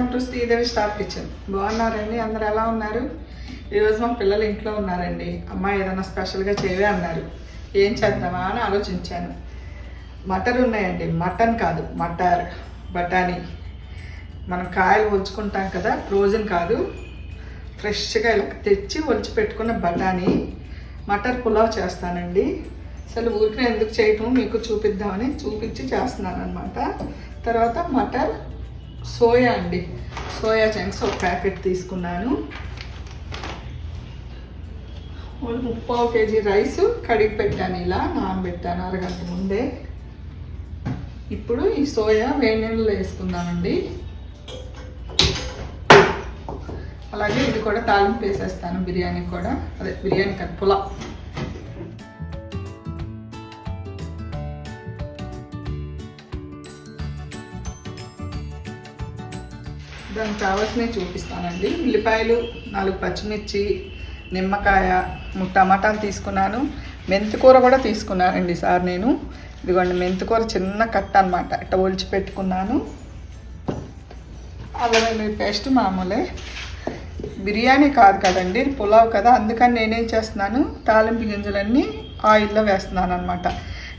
Welcome to Sridevi star kitchen. బాగున్నారండి? అందరు ఎలా ఉన్నారు? ఈరోజు మా పిల్లలు ఇంట్లో ఉన్నారండి. అమ్మ ఏదైనా స్పెషల్గా చేయవే అన్నారు. ఏం చేద్దామా అని ఆలోచించాను. మటర్ ఉన్నాయండి, మటన్ కాదు మటర్, బఠానీ. మనం కాయలు ఒలుచుకుంటాం కదా, ఫ్రోజన్ కాదు, ఫ్రెష్గా ఇలా తెచ్చి ఒలిచి పెట్టుకున్న బఠానీ మటర్ పులావ్ చేస్తానండి. అసలు ఊరికి ఎందుకు చేయటం మీకు చూపిద్దామని చూపించి చేస్తున్నాను అనమాట. తర్వాత మటర్ సోయా అండి, సోయా చంక్స్ ఒక ప్యాకెట్ తీసుకున్నాను. 3/4 kg రైస్ కడిగి పెట్టాను, ఇలా నానబెట్టాను అరగంట ముందే. ఇప్పుడు ఈ సోయా వేడి నీళ్ళలో వేసుకుందామండి. అలాగే ఇది కూడా తాలింపు వేసేస్తాను, బిర్యానీ కూడా, అదే బిర్యానీ కాదు పులావ్. దానికి కావాల్సినవి చూపిస్తానండి. ఉల్లిపాయలు, 4 పచ్చిమిర్చి, నిమ్మకాయ, 3 టమాటాలు తీసుకున్నాను. మెంతికూర కూడా తీసుకున్నానండి సార్ నేను. ఇదిగోండి మెంతికూర చిన్న కట్ట అనమాట, ఇట్లా ఒలిచి పెట్టుకున్నాను. అల్లం వెల్లుల్లి పేస్ట్ మామూలే, బిర్యానీ కాదు కదండి, పులావ్ కదా, అందుకని నేనేం చేస్తున్నాను, తాలింపు గింజలన్నీ ఆయిల్లో వేస్తున్నాను అనమాట.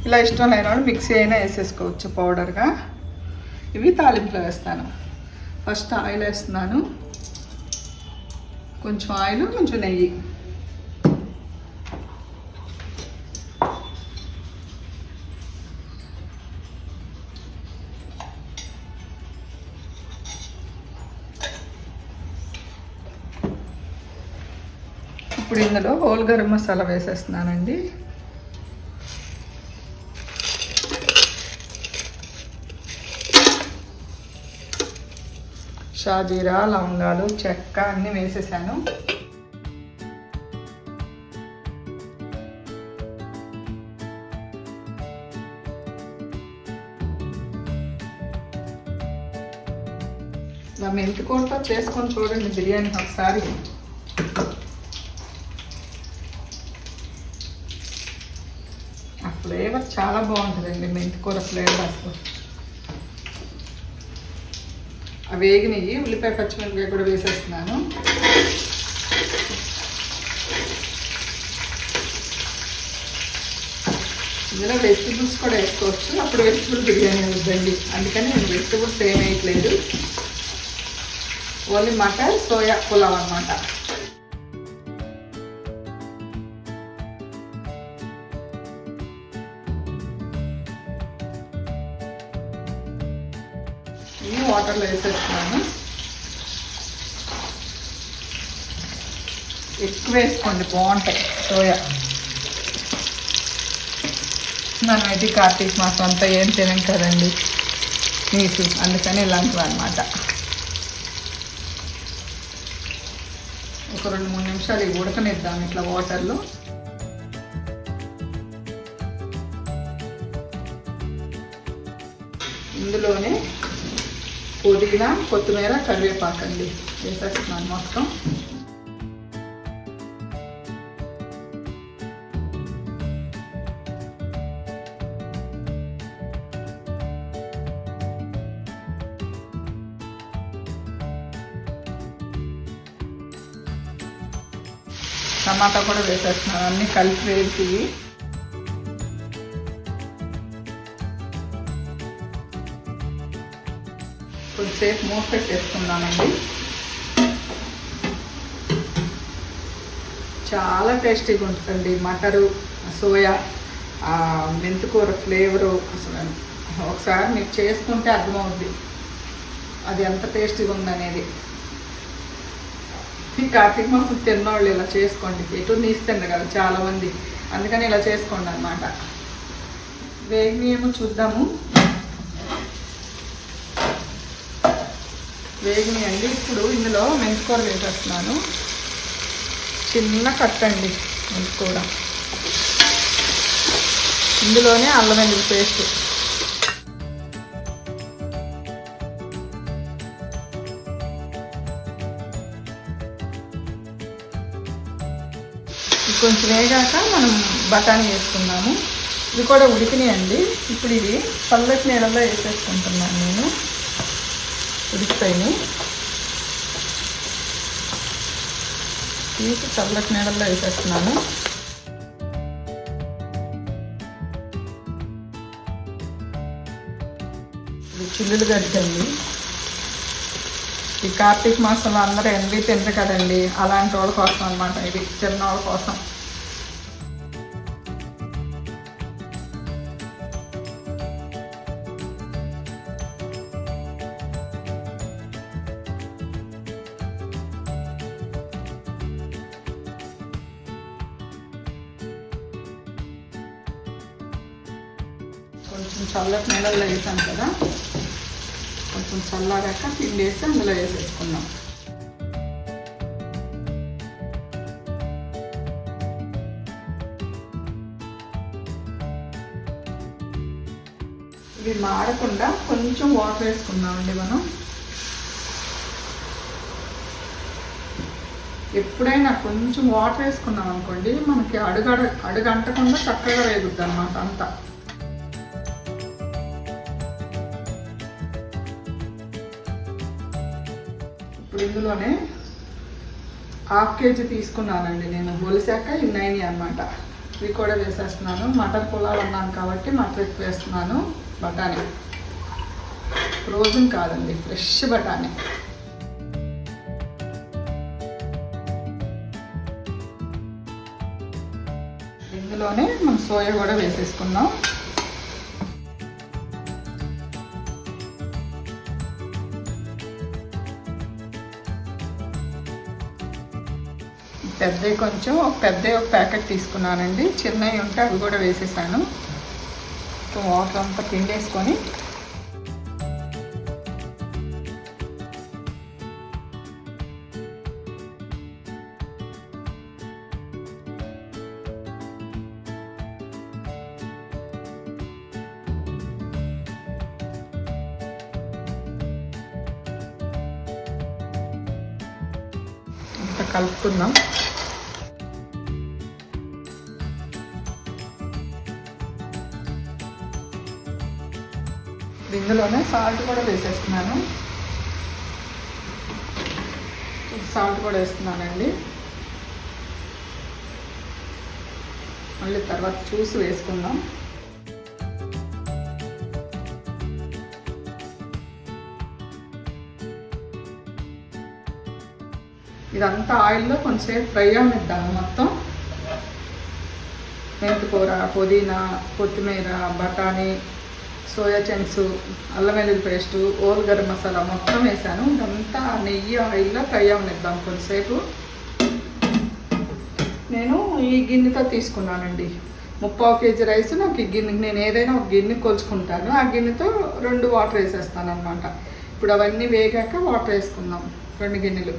ఇలా ఇష్టం లేని వాళ్ళు మిక్సీ అయినా వేసేసుకోవచ్చు పౌడర్గా. ఇవి తాలింపులో వేస్తాను. ఫస్ట్ ఆయిల్ వేస్తున్నాను, కొంచెం ఆయిల్ కొంచెం నెయ్యి. ఇప్పుడు ఇందులో హోల్ గరం మసాలా వేసేస్తున్నానండి. షాజీరా, లవంగాలు, చెక్క అన్నీ వేసేసాను. ఇలా మెంతికూరతో చేసుకొని చూడండి బిర్యానీ ఒకసారి. ఆ ఫ్లేవర్ చాలా బాగుంటుందండి, మెంతికూర ఫ్లేవర్ అసలు. అవి వేగినవి, ఉల్లిపాయ పచ్చిమిరపకాయ కూడా వేసేస్తున్నాను. ఇందులో వెజిటబుల్స్ కూడా వేసుకోవచ్చు, అప్పుడు వెజిటబుల్ బిర్యానీ అవుతుందండి. అందుకని నేను వెజిటబుల్స్ ఏం వేయట్లేదు, ఓన్లీ మటర్ సోయా పులావ్ అనమాట. వాటర్లో వేసేస్తున్నాను. ఎక్కువ వేసుకోండి, బాగుంటాయి సోయా. మనం ఇది కార్తీక మాసం అంతా ఏం తినం కదండి నీసు, అందుకని ఇలాంటివి అనమాట. ఒక 2-3 నిమిషాలు ఇవి ఉడకనిద్దాం ఇట్లా వాటర్లో. ఇందులోనే పుదీనా, కొత్తిమీర, కరివేపాకండి వేసేస్తున్నాను మొత్తం. టమాటా కూడా వేసేస్తున్నాను, అన్నీ కలిపి వేసి కొద్దిసేపు మూత పెట్టేసుకున్నానండి. చాలా టేస్టీగా ఉంటుందండి మటరు, సోయా, మెంతికూర ఫ్లేవరు. అసలు ఒకసారి మీరు చేసుకుంటే అర్థమవుద్ది అది ఎంత టేస్టీగా ఉందనేది. ఈ కార్తీక మాసం తిన్నవాళ్ళు ఇలా చేసుకోండి, ఎటు నీసు తిన్నారు కదా చాలామంది, అందుకని ఇలా చేసుకోండి అన్నమాట. వేగినేమో చూద్దాము. వేగినాయండి. ఇప్పుడు ఇందులో మెంతికూర వేసేస్తున్నాను, చిన్న కట్టండి మెంతికూర. ఇందులోనే అల్లం వెల్లుల్లి పేస్ట్, కొంచెం వేగాక మనం బఠానీ వేసుకున్నాము. ఇవి కూడా ఉడికినాయండి. ఇప్పుడు ఇది చల్లటి నీళ్ళలో వేసేసుకుంటున్నాను నేను. ఉడికిపోయినాయి. తీసి చల్లటి నీళ్ళల్లో వేసేస్తున్నాను. ఇది చిల్లులు గడ్డండి. ఈ కార్తీక మాసంలో అందరూ ఎండి తినరు కదండి, అలాంటి వాళ్ళ కోసం అనమాట ఇది, చిన్నవాళ్ళ కోసం. కొంచెం చల్లటి నీళ్ళల్లో వేసాం కదా, కొంచెం చల్లారాక పిండి వేసి అందులో వేసేసుకున్నాం. ఇవి మాడకుండా కొంచెం వాటర్ వేసుకున్నామండి మనం. ఎప్పుడైనా కొంచెం వాటర్ వేసుకున్నాం అనుకోండి, మనకి అడుగంటకుండా చక్కగా వేగుద్ది అన్నమాట అంతా. ఇప్పుడు ఇందులోనే 1/2 kg తీసుకున్నానండి నేను, ఒలిసాక ఇన్ని అయినాయి అన్నమాట. ఇవి కూడా వేసేస్తున్నాను. మటర్ పులావ్ అన్నాను కాబట్టి మటర్ ఎక్కువ వేస్తున్నాను. బఠానీ ఫ్రోజన్ కాదండి, ఫ్రెష్ బఠానీ. ఇందులోనే మనం సోయా కూడా వేసేసుకుందాం. పెద్దవి కొంచెం, ఒక ప్యాకెట్ తీసుకున్నానండి. చిన్నవి ఉంటే అవి కూడా వేసేసాను. వాటర్ అంతా పిండేసుకొని అంతా కలుపుకుందాం. ఇందులోనే సాల్ట్ కూడా వేసేస్తున్నాను. సాల్ట్ కూడా వేస్తున్నానండి. మళ్ళీ తర్వాత చూసి వేసుకుందాం. ఇదంతా ఆయిల్లో కొంచెంసేపు ఫ్రై అవనిద్దాము. మొత్తం మెంతికూర, పుదీనా, కొత్తిమీర, బఠానీ, సోయా చంక్స్, అల్లం వెల్లుల్లి పేస్టు, ఓల్ గరం మసాలా మొత్తం వేసాను. ఇదంతా నెయ్యి ఆయిల్లో ఫ్రై అవనిద్దాం కొంచెంసేపు. నేను ఈ గిన్నెతో తీసుకున్నానండి 3/4 kg రైస్. నాకు ఈ గిన్నె, నేను ఏదైనా ఒక గిన్నె కొలుచుకుంటాను. ఆ గిన్నెతో 2 వాటర్ వేసేస్తాను అనమాట. ఇప్పుడు అవన్నీ వేగాక వాటర్ వేసుకుందాం, 2 గిన్నెలు.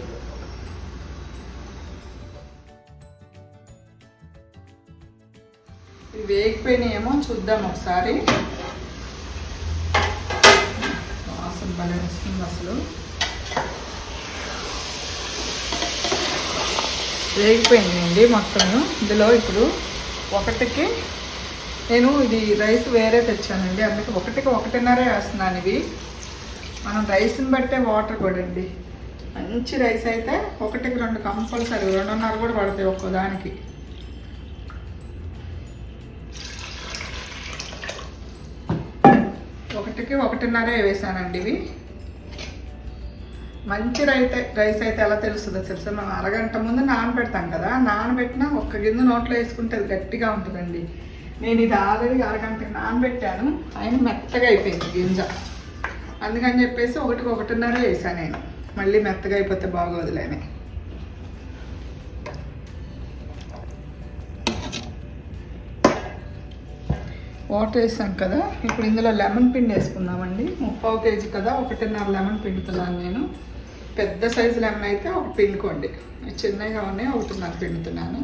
ఇవి వేగిపోయినాయేమో చూద్దాం ఒకసారి. వాసన భలే వస్తుంది అసలు. వేగిపోయిందండి మొత్తం. ఇందులో ఇప్పుడు ఒకటికి, నేను ఇది రైస్ వేరే తెచ్చానండి, అందుకే 1కి 1.5 వేస్తున్నాను. ఇవి మనం రైస్ని బట్టే వాటర్ కూడా అండి. మంచి రైస్ అయితే 1కి 2 కంపల్సరీ, 2.5 కూడా పడతాయి ఒక్కోదానికి. ఒకటికి 1.5 వేసానండి ఇవి. మంచి రైస్ అయితే ఎలా తెలుస్తుందో తెలుసా, మనం అరగంట ముందు నానబెడతాం కదా, నానబెట్టినా ఒక్క గింజ నోట్లో వేసుకుంటే అది గట్టిగా ఉంటుందండి. నేను ఇది ఆల్రెడీ అరగంటకి నానబెట్టాను, అయినా మెత్తగా అయిపోయింది గింజ. అందుకని చెప్పేసి 1కి 1.5 వేసాను నేను. మళ్ళీ మెత్తగా అయిపోతే బాగోదులేని. వాటర్ వేసాం కదా, ఇప్పుడు ఇందులో లెమన్ పిండి వేసుకుందామండి. 3/4 kg కదా, 1.5 లెమన్ పిండుతున్నాను నేను. పెద్ద సైజు లెమన్ అయితే ఒక పిండుకోండి, చిన్నగా ఉన్నాయి 1.5 పిండుతున్నాను.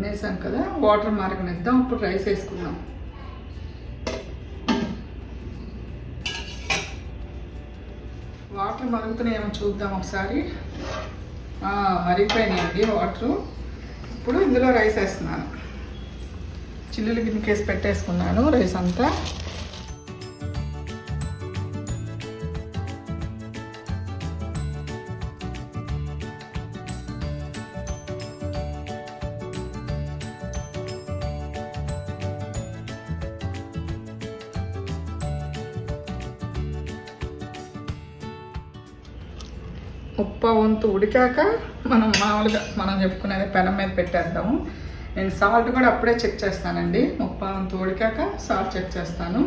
వేసాం కదా, వాటర్ మరగనిద్దాం. ఇప్పుడు రైస్ వేసుకుందాం. వాటర్ మరుగుతున్నాయేమో చూద్దాం ఒకసారి. మరిగిపోయినాయండి వాటరు. ఇప్పుడు ఇందులో రైస్ వేస్తున్నాను. చిల్లులు గిన్నెకేసి పెట్టేసుకున్నాను రైస్ అంతా. ముప్పా వంతు ఉడికాక మామూలుగా మనం చెప్పుకునేది పెనం మీద పెట్టేద్దాము. నేను సాల్ట్ కూడా అప్పుడే చెక్ చేస్తానండి. ముప్పా వంతు ఉడికాక సాల్ట్ చెక్ చేస్తాను.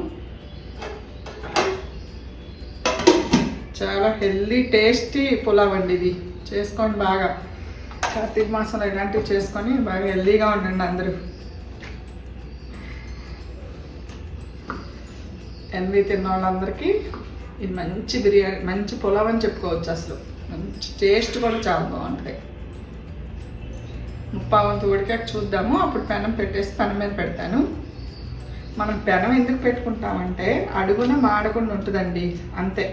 చాలా హెల్దీ టేస్టీ పులావ్ అండి ఇది. చేసుకోండి బాగా. కార్తీక మాసంలో ఇలాంటివి చేసుకొని బాగా హెల్దీగా ఉండండి అందరూ. ఎన్వి తిన్న వాళ్ళందరికీ ఇది మంచి బిర్యానీ, మంచి పులావ్ అని చెప్పుకోవచ్చు. అసలు మంచి టేస్ట్ కూడా చాలా బాగుంటుంది. ముప్పా వంతు ఉడికాక చూద్దాము. అప్పుడు పెనం పెట్టేసి పెనం మీద పెడతాను. మనం పెనం ఎందుకు పెట్టుకుంటామంటే అడుగున మాడకుండా ఉంటుందండి, అంతే.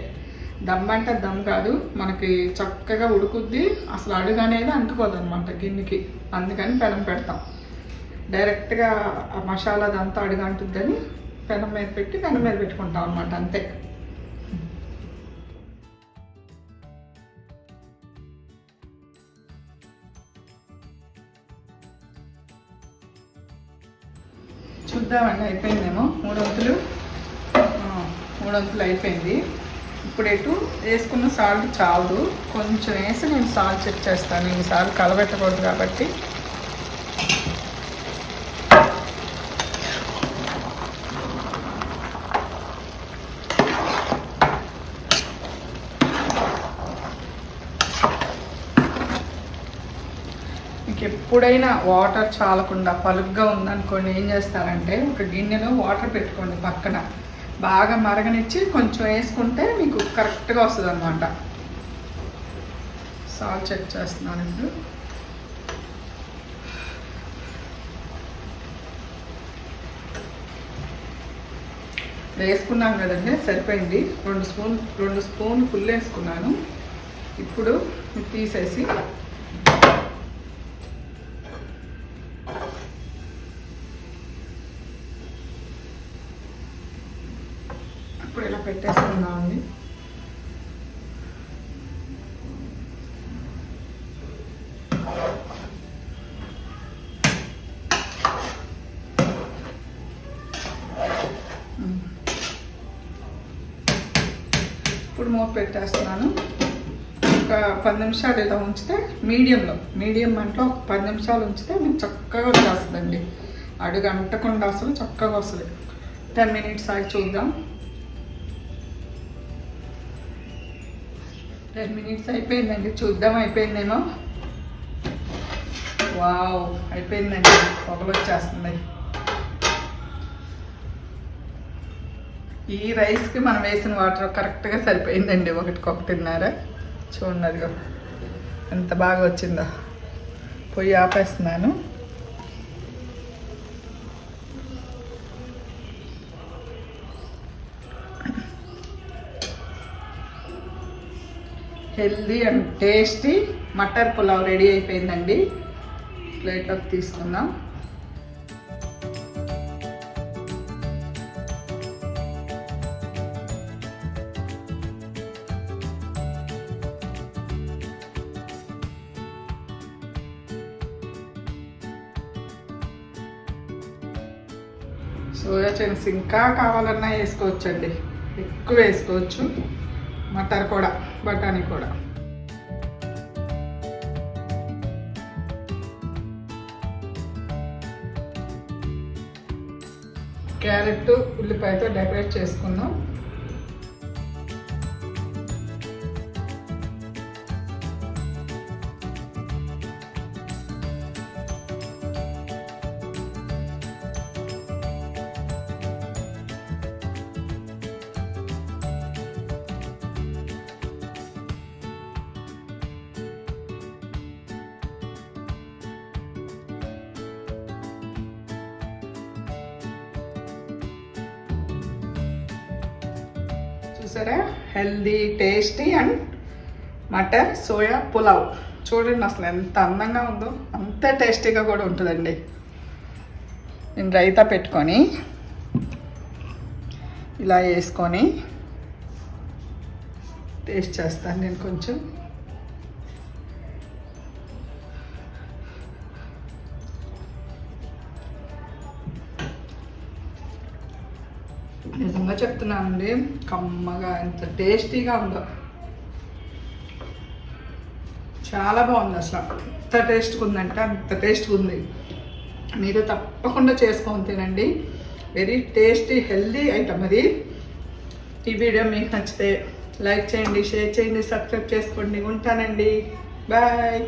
దమ్ అంటే దమ్ కాదు, మనకి చక్కగా ఉడుకుద్ది. అసలు అడుగు అనేది అంటుకోదు అనమాట గిన్నెకి. అందుకని పెనం పెడతాం. డైరెక్ట్గా ఆ మసాలా అదంతా అడుగు అంటుద్దని పెనం మీద పెట్టి పెనం మీద పెట్టుకుంటాం అనమాట, అంతే. చూద్దామండి, అయిపోయిందేమో. మూడు వంతులు అయిపోయింది. ఇప్పుడు ఎటు వేసుకున్న సాల్ట్ చాలు, కొంచెం వేసి నేను సాల్ట్ చెక్ చేస్తాను. ఈసారి కలబెట్టకూడదు కాబట్టి. ఎప్పుడైనా వాటర్ చాలకుండా పలుగ్గా ఉందనుకోండి, ఏం చేస్తారంటే ఒక గిన్నెలో వాటర్ పెట్టుకోండి పక్కన. బాగా మరగనిచ్చి కొంచెం వేసుకుంటే మీకు కరెక్ట్గా వస్తుంది అనమాట. సాల్ట్ చెక్ చేస్తున్నాను ఇప్పుడు. వేసుకున్నాం కదండి, సరిపోయింది. 2 స్పూన్ ఫుల్ వేసుకున్నాను. ఇప్పుడు తీసేసి ఇప్పుడు ఇలా పెట్టేసుకున్నామండి. ఇప్పుడు మూత పెట్టేస్తున్నాను. ఒక 10 నిమిషాలు ఇలా ఉంచితే మీడియం మంటలో ఒక 10 నిమిషాలు ఉంచితే మీకు చక్కగా వచ్చేస్తుందండి. అడుగు అంటకుండా అసలు చక్కగా వస్తుంది. 10 మినిట్స్ ఆగి చూద్దాం. 10 మినిట్స్ అయిపోయిందండి, చూద్దాం. అయిపోయిందేమో. వావ్, అయిపోయిందండి. పొగలు వచ్చేస్తుంది. ఈ రైస్కి మనం వేసిన వాటర్ కరెక్ట్గా సరిపోయిందండి. 1.5 చూడండి, అదిగో ఎంత బాగా వచ్చిందో. పొయ్యి ఆపేస్తున్నాను. Healthy and tasty matar pulao ready అయిపోయిందండి. ప్లేట్లోకి తీసుకుందాం. సోయా చంక్స్ ఇంకా కావాలన్నా వేసుకోవచ్చండి, ఎక్కువ వేసుకోవచ్చు. మటర్ కూడా, బఠానీ కూడా. క్యారెట్, ఉల్లిపాయతో డెకరేట్ చేసుకుందాం. చూసారా, healthy tasty and matar soya pulao. చూడండి అసలు ఎంత అందంగా ఉందో, అంత టేస్టీగా కూడా ఉంటుందండి. నేను రైతా పెట్టుకొని ఇలా వేసుకొని టేస్ట్ చేస్తాను నేను కొంచెం. నిజంగా చెప్తున్నానండి, కమ్మగా ఎంత టేస్టీగా ఉందో, చాలా బాగుంది. అసలు ఎంత టేస్ట్గా ఉందంటే అంత టేస్ట్గా ఉంది. మీరు తప్పకుండా చేసుకొని తినండి. వెరీ టేస్టీ హెల్దీ ఐటమ్ అది. ఈ వీడియో మీకు నచ్చితే లైక్ చేయండి, షేర్ చేయండి, సబ్స్క్రైబ్ చేసుకోండి. ఉంటానండి, బాయ్.